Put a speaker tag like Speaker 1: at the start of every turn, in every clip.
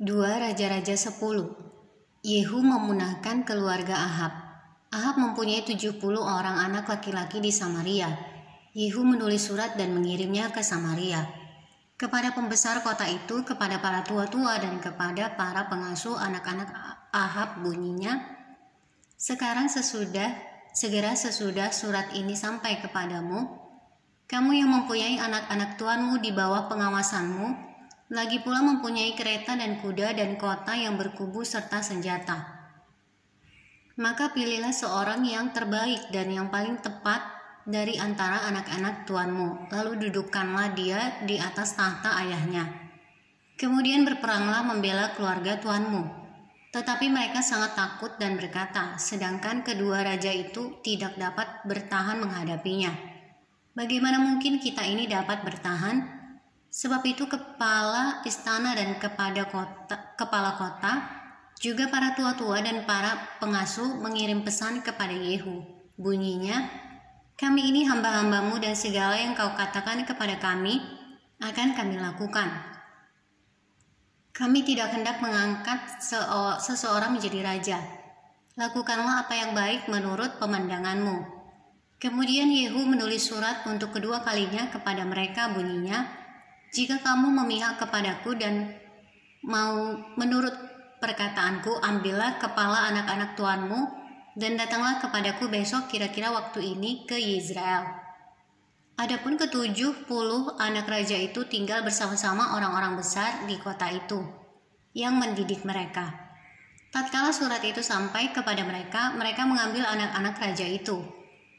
Speaker 1: 2 Raja-Raja 10. Yehu memunahkan keluarga Ahab. Ahab mempunyai 70 orang anak laki-laki di Samaria. Yehu menulis surat dan mengirimnya ke Samaria, kepada pembesar kota itu, kepada para tua-tua dan kepada para pengasuh anak-anak Ahab, bunyinya, segera sesudah surat ini sampai kepadamu, kamu yang mempunyai anak-anak tuanmu di bawah pengawasanmu, lagi pula mempunyai kereta dan kuda dan kota yang berkubu serta senjata. Maka pilihlah seorang yang terbaik dan yang paling tepat dari antara anak-anak tuanmu, lalu dudukkanlah dia di atas tahta ayahnya. Kemudian berperanglah membela keluarga tuanmu. Tetapi mereka sangat takut dan berkata, sedangkan kedua raja itu tidak dapat bertahan menghadapinya. Bagaimana mungkin kita ini dapat bertahan? Sebab itu kepala istana dan kepala kota, juga para tua-tua dan para pengasuh mengirim pesan kepada Yehu. Bunyinya, kami ini hamba-hambamu dan segala yang kau katakan kepada kami akan kami lakukan. Kami tidak hendak mengangkat seseorang menjadi raja. Lakukanlah apa yang baik menurut pemandanganmu. Kemudian Yehu menulis surat untuk kedua kalinya kepada mereka, bunyinya, jika kamu memihak kepadaku dan mau menurut perkataanku, ambillah kepala anak-anak tuanmu dan datanglah kepadaku besok kira-kira waktu ini ke Yezreel. Adapun ke-70 anak raja itu tinggal bersama-sama orang-orang besar di kota itu yang mendidik mereka. Tatkala surat itu sampai kepada mereka, mereka mengambil anak-anak raja itu,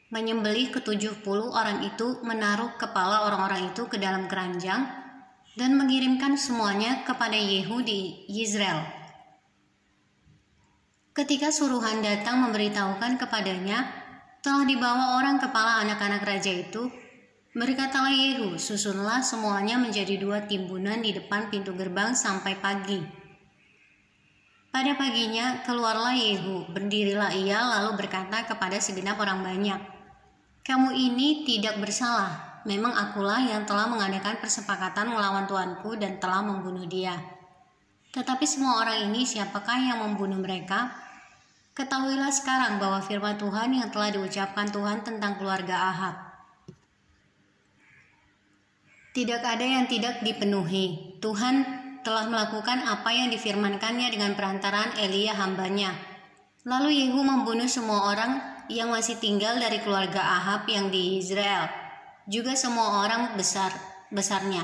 Speaker 1: menyembelih ke-70 orang itu, menaruh kepala orang-orang itu ke dalam keranjang dan mengirimkan semuanya kepada Yehu di Yezreel. Ketika suruhan datang memberitahukan kepadanya, telah dibawa orang kepala anak-anak raja itu, berkatalah Yehu, susunlah semuanya menjadi 2 timbunan di depan pintu gerbang sampai pagi. Pada paginya keluarlah Yehu, berdirilah ia lalu berkata kepada segenap orang banyak, kamu ini tidak bersalah. Memang akulah yang telah mengadakan persepakatan melawan tuanku dan telah membunuh dia. Tetapi semua orang ini siapakah yang membunuh mereka? Ketahuilah sekarang bahwa firman Tuhan yang telah diucapkan Tuhan tentang keluarga Ahab tidak ada yang tidak dipenuhi. Tuhan telah melakukan apa yang difirmankannya dengan perantaraan Elia hambanya. Lalu Yehu membunuh semua orang yang masih tinggal dari keluarga Ahab yang di Yezreel, juga semua orang besarnya.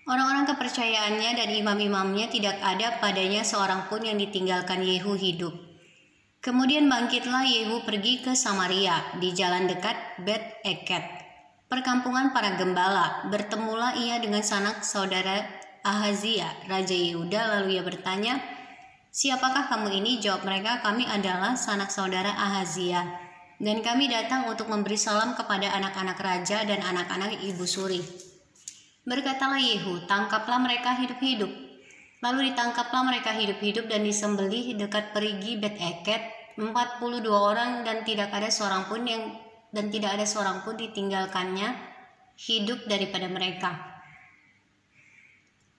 Speaker 1: Orang-orang kepercayaannya dan imam-imamnya, tidak ada padanya seorang pun yang ditinggalkan Yehu hidup. Kemudian bangkitlah Yehu pergi ke Samaria di jalan dekat Bet Eket, perkampungan para gembala. Bertemulah ia dengan sanak saudara Ahazia, Raja Yehuda. Lalu ia bertanya, siapakah kamu ini? Jawab mereka, kami adalah sanak saudara Ahazia, dan kami datang untuk memberi salam kepada anak-anak raja dan anak-anak ibu suri. Berkatalah Yehu, tangkaplah mereka hidup-hidup. Lalu ditangkaplah mereka hidup-hidup dan disembelih dekat perigi Bet Eket 42 orang, dan tidak ada seorang pun ditinggalkannya hidup daripada mereka.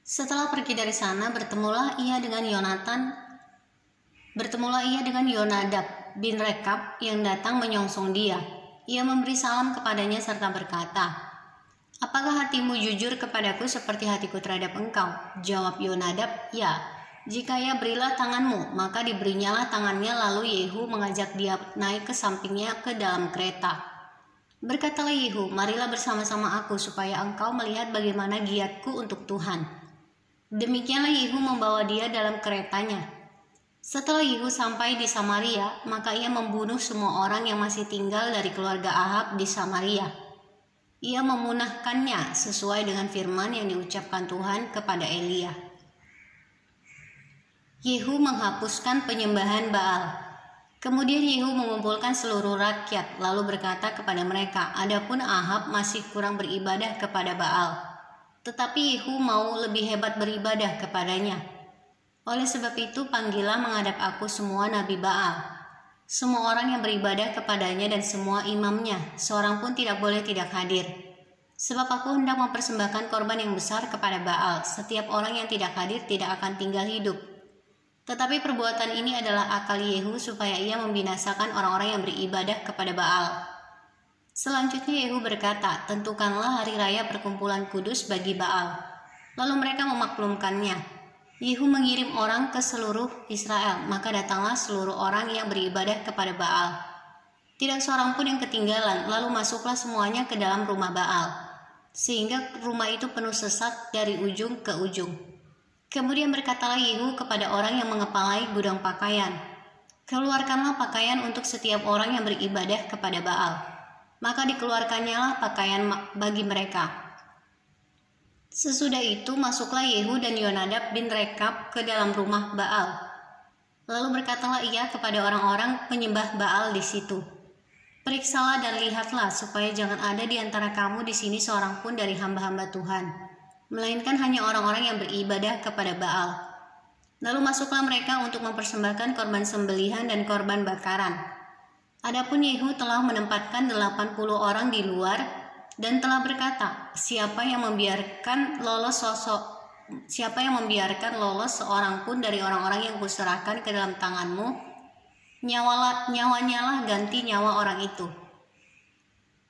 Speaker 1: Setelah pergi dari sana, bertemulah ia dengan Yonadab bin Rekab yang datang menyongsong dia. Ia memberi salam kepadanya serta berkata, apakah hatimu jujur kepadaku seperti hatiku terhadap engkau? Jawab Yonadab, ya. Jika ya, berilah tanganmu. Maka diberinyalah tangannya, lalu Yehu mengajak dia naik ke sampingnya ke dalam kereta. Berkatalah Yehu, marilah bersama-sama aku supaya engkau melihat bagaimana giatku untuk Tuhan. Demikianlah Yehu membawa dia dalam keretanya. Setelah Yehu sampai di Samaria, maka ia membunuh semua orang yang masih tinggal dari keluarga Ahab di Samaria. Ia memunahkannya sesuai dengan firman yang diucapkan Tuhan kepada Elia. Yehu menghapuskan penyembahan Baal. Kemudian Yehu mengumpulkan seluruh rakyat, lalu berkata kepada mereka, adapun Ahab masih kurang beribadah kepada Baal, tetapi Yehu mau lebih hebat beribadah kepadanya. Oleh sebab itu, panggillah menghadap aku semua nabi Baal, semua orang yang beribadah kepadanya dan semua imamnya, seorang pun tidak boleh tidak hadir. Sebab aku hendak mempersembahkan korban yang besar kepada Baal. Setiap orang yang tidak hadir tidak akan tinggal hidup. Tetapi perbuatan ini adalah akal Yehu supaya ia membinasakan orang-orang yang beribadah kepada Baal. Selanjutnya Yehu berkata, tentukanlah hari raya perkumpulan kudus bagi Baal. Lalu mereka memaklumkannya. Yehu mengirim orang ke seluruh Israel, maka datanglah seluruh orang yang beribadah kepada Baal. Tidak seorang pun yang ketinggalan, lalu masuklah semuanya ke dalam rumah Baal, sehingga rumah itu penuh sesak dari ujung ke ujung. Kemudian berkatalah Yehu kepada orang yang mengepalai gudang pakaian, keluarkanlah pakaian untuk setiap orang yang beribadah kepada Baal. Maka dikeluarkannyalah pakaian bagi mereka. Sesudah itu masuklah Yehu dan Yonadab bin Rekab ke dalam rumah Baal. Lalu berkatalah ia kepada orang-orang penyembah Baal di situ, periksalah dan lihatlah supaya jangan ada di antara kamu di sini seorang pun dari hamba-hamba Tuhan, melainkan hanya orang-orang yang beribadah kepada Baal. Lalu masuklah mereka untuk mempersembahkan korban sembelihan dan korban bakaran. Adapun Yehu telah menempatkan 80 orang di luar dan telah berkata, siapa yang membiarkan lolos seorang pun dari orang-orang yang kuserahkan ke dalam tanganmu, nyawanya lah ganti nyawa orang itu.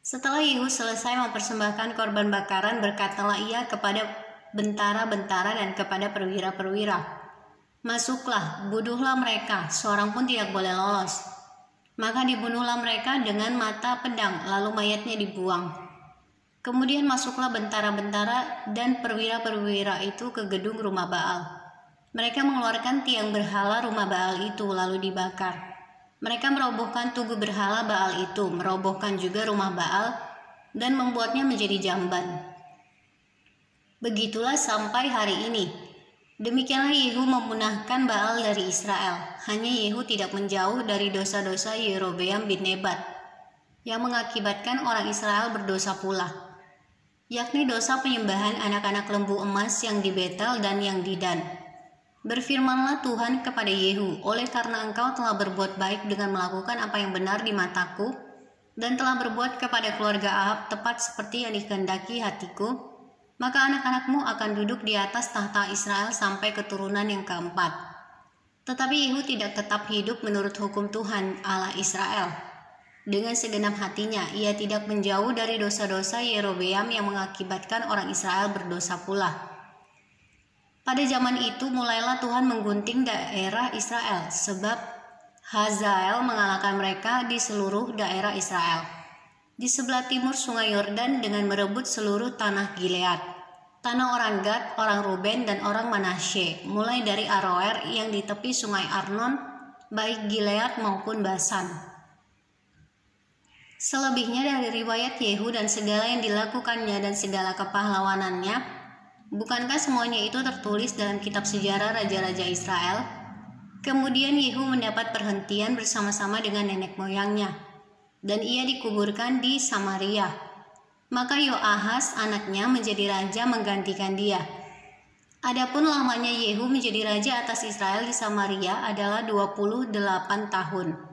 Speaker 1: Setelah Yehu selesai mempersembahkan korban bakaran, berkatalah ia kepada bentara-bentara dan kepada perwira-perwira, masuklah, bunuhlah mereka, seorang pun tidak boleh lolos. Maka dibunuhlah mereka dengan mata pedang, lalu mayatnya dibuang. Kemudian masuklah bentara-bentara dan perwira-perwira itu ke gedung rumah Baal. Mereka mengeluarkan tiang berhala rumah Baal itu, lalu dibakar. Mereka merobohkan tugu berhala Baal itu, merobohkan juga rumah Baal, dan membuatnya menjadi jamban. Begitulah sampai hari ini. Demikianlah Yehu memunahkan Baal dari Israel. Hanya Yehu tidak menjauh dari dosa-dosa Yerobeam bin Nebat, yang mengakibatkan orang Israel berdosa pula, yakni dosa penyembahan anak-anak lembu emas yang di Betel dan yang di Dan. Berfirmanlah Tuhan kepada Yehu, oleh karena engkau telah berbuat baik dengan melakukan apa yang benar di mataku, dan telah berbuat kepada keluarga Ahab tepat seperti yang dikehendaki hatiku, maka anak-anakmu akan duduk di atas tahta Israel sampai keturunan yang keempat. Tetapi Yehu tidak tetap hidup menurut hukum Tuhan Allah Israel. Dengan segenap hatinya, ia tidak menjauh dari dosa-dosa Yerobeam yang mengakibatkan orang Israel berdosa pula. Pada zaman itu mulailah Tuhan menggunting daerah Israel, sebab Hazael mengalahkan mereka di seluruh daerah Israel, di sebelah timur sungai Yordan dengan merebut seluruh tanah Gilead, tanah orang Gad, orang Ruben, dan orang Manasye, mulai dari Aroer yang di tepi sungai Arnon, baik Gilead maupun Basan. Selebihnya dari riwayat Yehu dan segala yang dilakukannya dan segala kepahlawanannya, bukankah semuanya itu tertulis dalam kitab sejarah raja-raja Israel? Kemudian Yehu mendapat perhentian bersama-sama dengan nenek moyangnya, dan ia dikuburkan di Samaria. Maka Yoahaz anaknya menjadi raja menggantikan dia. Adapun lamanya Yehu menjadi raja atas Israel di Samaria adalah 28 tahun.